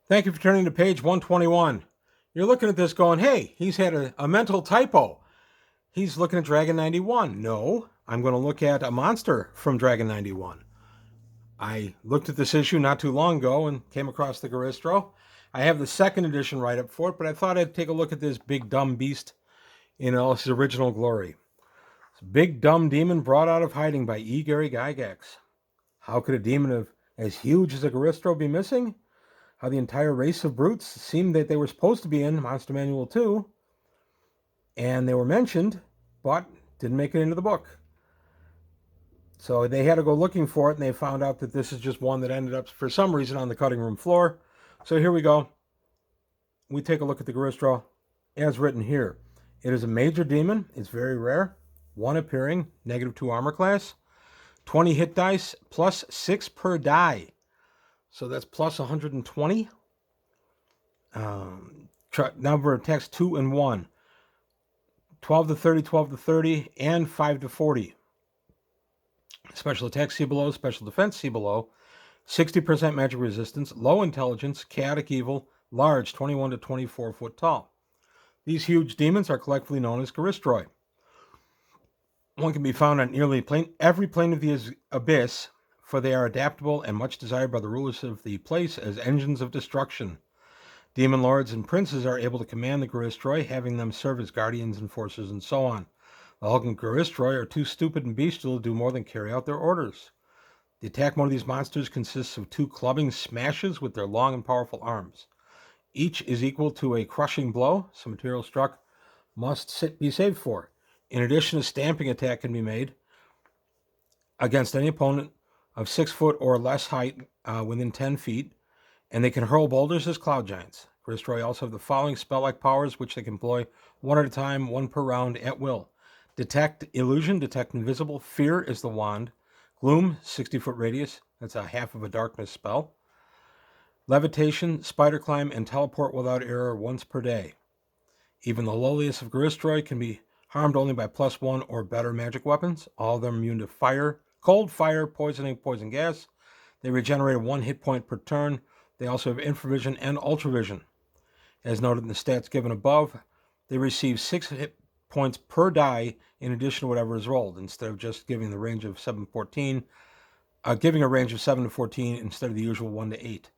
Thank you for turning to page 121. You're looking at this going, hey, he's had a mental typo. He's looking at Dragon 91. No, I'm going to look at a monster from Dragon 91. I looked at this issue not too long ago and came across the Goristro. I have the second edition right up for it, but I thought I'd take a look at this big dumb beast in all his original glory. This big dumb demon brought out of hiding by E. Gary Gygax. How could a demon as huge as a Goristro be missing? How the entire race of brutes seemed that they were supposed to be in Monster Manual 2, and they were mentioned, but didn't make it into the book. So they had to go looking for it, and they found out that this is just one that ended up, for some reason, on the cutting room floor. So here we go. We take a look at the Goristro as written here. It is a major demon. It's very rare. 1 appearing, -2 armor class. 20 hit dice, plus 6 per die. So that's plus 120. Number of attacks 2 and 1. 12 to 30, 12 to 30, and 5 to 40. Special attack see below, special defense see below. 60% magic resistance, low intelligence, chaotic evil, large, 21 to 24 foot tall. These huge demons are collectively known as Goristroi. One can be found on nearly every plane of the abyss, for they are adaptable and much desired by the rulers of the place as engines of destruction. Demon lords and princes are able to command the Goristroi, having them serve as guardians, enforcers, and so on. The hulking Goristroi are too stupid and bestial to do more than carry out their orders. The attack mode of these monsters consists of 2 clubbing smashes with their long and powerful arms. Each is equal to a crushing blow, so material struck must be saved for. In addition, a stamping attack can be made against any opponent of 6 foot or less height within 10 feet, and they can hurl boulders as cloud giants. Goristroi also have the following spell-like powers, which they can employ 1 at a time, 1 per round at will. Detect illusion, detect invisible. Fear is the wand. Gloom, 60-foot radius. That's a half of a darkness spell. Levitation, spider climb, and teleport without error once per day. Even the lowliest of Goristroi can be harmed only by +1 or better magic weapons. All of them are immune to fire, cold, fire, poisoning, poison gas. They regenerate 1 hit point per turn. They also have infravision and ultravision. As noted in the stats given above, they receive 6 hit points per die in addition to whatever is rolled, instead of just giving the range of 7 to 14, giving a range of 7 to 14 instead of the usual 1 to 8.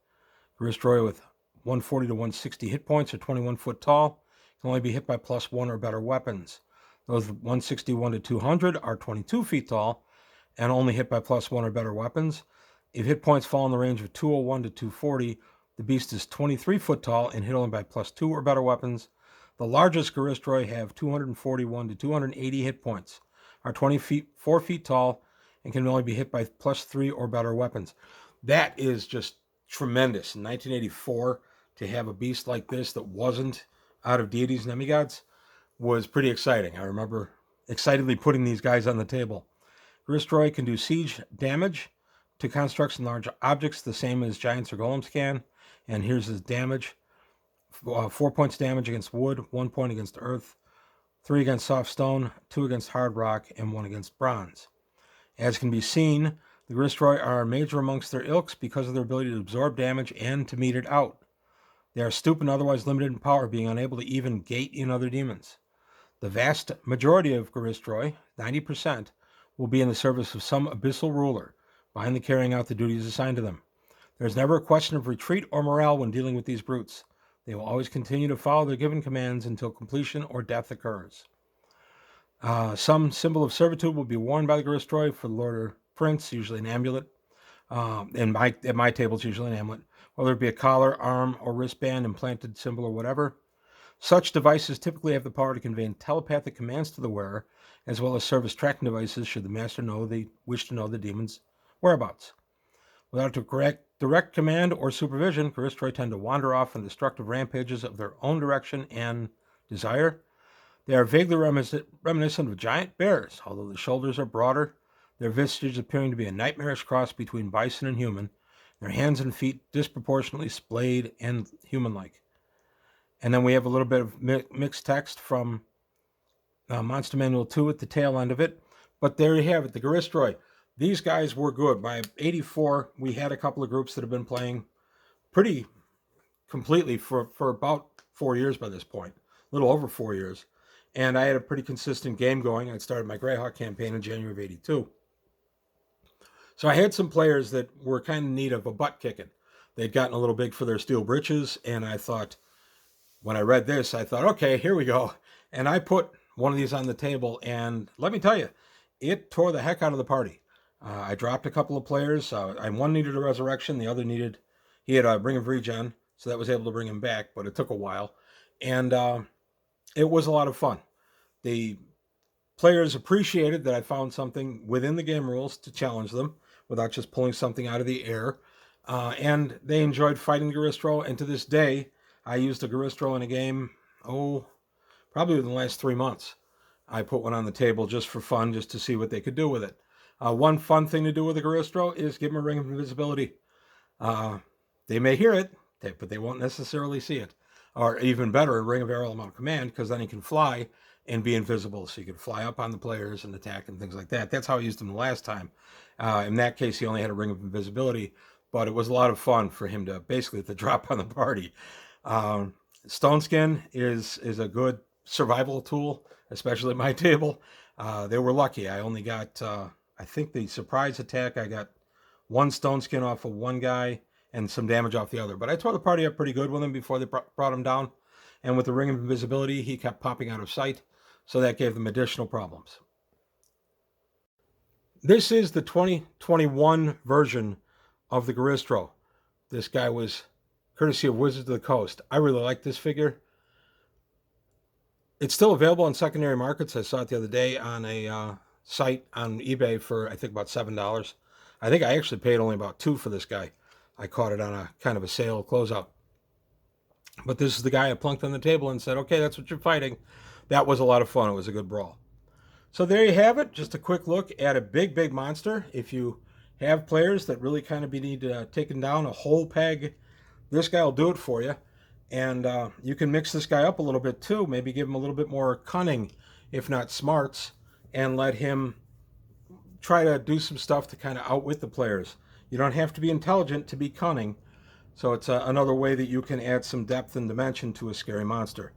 Goristroi with 140 to 160 hit points are 21 foot tall, can only be hit by +1 or better weapons. Those 161 to 200 are 22 feet tall and only hit by +1 or better weapons. If hit points fall in the range of 201 to 240, the beast is 23 foot tall and hit only by +2 or better weapons. The largest Goristroi have 241 to 280 hit points, are 4 feet tall, and can only be hit by +3 or better weapons. That is just tremendous. In 1984, to have a beast like this that wasn't out of deities and demigods was pretty exciting. I remember excitedly putting these guys on the table. Goristroi can do siege damage to constructs and large objects, the same as giants or golems can. And here's his damage. 4 points damage against wood, 1 point against earth, 3 against soft stone, 2 against hard rock, and 1 against bronze. As can be seen, the Goristroi are major amongst their ilks because of their ability to absorb damage and to mete it out. They are stupid and otherwise limited in power, being unable to even gate in other demons. The vast majority of Goristroi, 90%, will be in the service of some abyssal ruler, blindly carrying out the duties assigned to them. There is never a question of retreat or morale when dealing with these brutes. They will always continue to follow their given commands until completion or death occurs. Some symbol of servitude will be worn by the Goristroi for the Lord or Prince, usually an amulet. At my table, it's usually an amulet. Whether it be a collar, arm, or wristband, implanted symbol, or whatever. Such devices typically have the power to convey telepathic commands to the wearer, as well as serve as tracking devices should the master wish to know the demon's whereabouts. Without direct command or supervision, Goristroi tend to wander off on destructive rampages of their own direction and desire. They are vaguely reminiscent of giant bears, although the shoulders are broader, their visage appearing to be a nightmarish cross between bison and human, their hands and feet disproportionately splayed and human-like. And then we have a little bit of mixed text from Monster Manual 2 at the tail end of it. But there you have it, the Goristroi. These guys were good. By 84, we had a couple of groups that have been playing pretty completely for about 4 years by this point, a little over 4 years. And I had a pretty consistent game going. I started my Greyhawk campaign in January of 82. So I had some players that were kind of in need of a butt kicking. They'd gotten a little big for their steel britches, and I thought, when I read this, I thought, okay, here we go. And I put one of these on the table, and let me tell you, it tore the heck out of the party. I dropped a couple of players. And one needed a resurrection, the other he had a Ring of Regen, so that was able to bring him back, but it took a while. And it was a lot of fun. The players appreciated that I found something within the game rules to challenge them without just pulling something out of the air. And they enjoyed fighting Goristro. And to this day, I used a Goristro in a game, probably within the last 3 months. I put one on the table just for fun, just to see what they could do with it. One fun thing to do with a Goristro is give them a Ring of Invisibility. They may hear it, but they won't necessarily see it. Or even better, a Ring of Air Elemental Command, because then he can fly and be invisible. So you can fly up on the players and attack and things like that. That's how I used him the last time. In that case, he only had a Ring of Invisibility, but it was a lot of fun for him to basically to drop on the party. Stone Skin is a good survival tool, especially at my table. They were lucky. I only got, I think the surprise attack, I got one Stone Skin off of one guy and some damage off the other. But I tore the party up pretty good with him before they brought him down. And with the Ring of Invisibility, he kept popping out of sight. So that gave them additional problems. This is the 2021 version of the Goristro. This guy was courtesy of Wizards of the Coast. I really like this figure. It's still available on secondary markets. I saw it the other day on a site on eBay for, I think, about $7. I think I actually paid only about $2 for this guy. I caught it on a kind of a sale closeout. But this is the guy I plunked on the table and said, okay, that's what you're fighting. That was a lot of fun. It was a good brawl. So there you have it. Just a quick look at a big, big monster. If you have players that really kind of need taken down a whole peg, this guy will do it for you. And you can mix this guy up a little bit too. Maybe give him a little bit more cunning, if not smarts, and let him try to do some stuff to kind of outwit the players. You don't have to be intelligent to be cunning. So it's another way that you can add some depth and dimension to a scary monster.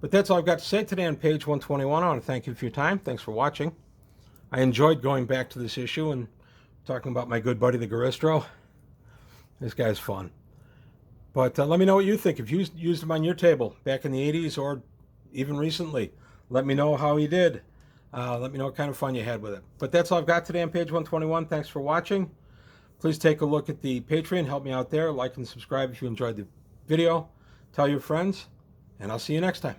But that's all I've got to say today on page 121. I want to thank you for your time. Thanks for watching. I enjoyed going back to this issue and talking about my good buddy, the Goristro. This guy's fun. But let me know what you think. If you used him on your table back in the 80s or even recently, let me know how he did. Let me know what kind of fun you had with it. But that's all I've got today on page 121. Thanks for watching. Please take a look at the Patreon. Help me out there. Like and subscribe if you enjoyed the video. Tell your friends, and I'll see you next time.